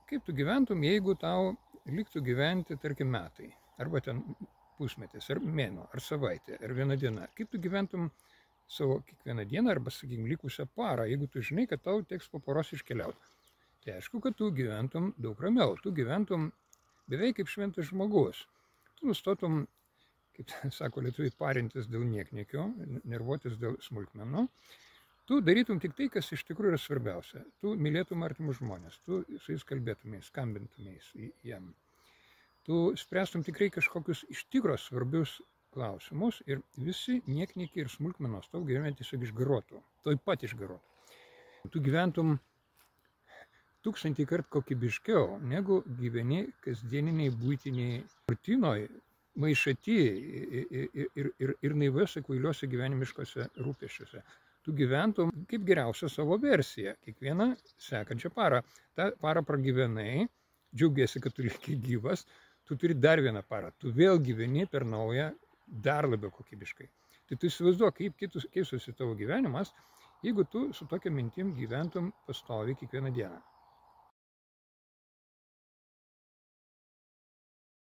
kaip tu gyventum, jeigu tau liktų gyventi, tarkim, metai, arba ten pusmetis, ar mėnuo, ar savaitė, ar viena diena. Kaip tu gyventum savo kiekvieną dieną, arba, sakykime, likusią parą, jeigu tu žinai, kad tau teks po poros iškeliauti. Tai aišku, kad tu gyventum daug ramiau, tu gyventum beveik kaip šventas žmogus. Tu nustotum, kaip sako lietuviai, parintis dėl niekniekio, nervuotis dėl smulkmenų. Tu darytum tik tai, kas iš tikrųjų yra svarbiausia. Tu mylėtum artimus žmonės, tu su jais kalbėtumės, skambintumės jam. Tu spręstum tikrai kažkokius iš tikro svarbius klausimus ir visi niekniekiai ir smulkmenos tau gyvenime tiesiog išgaruotų, toj pat išgaruotų. Tu gyventum 1000 kartų kokybiškiau, negu gyveni kasdieniniai būtiniai rutinoj, maišatyje ir naiviuose, kvailiuose gyvenimiškose rūpesčiuose. Tu gyventum kaip geriausia savo versiją, kiekvieną sekančią parą. Ta parą pragyvenai, džiaugiesi, kad tu lieki gyvas, tu turi dar vieną parą, tu vėl gyveni per naują, dar labiau kokybiškai. Tai tu įsivaizduok, kaip keistųsi tavo gyvenimas, jeigu tu su tokia mintim gyventum pastoviai kiekvieną dieną.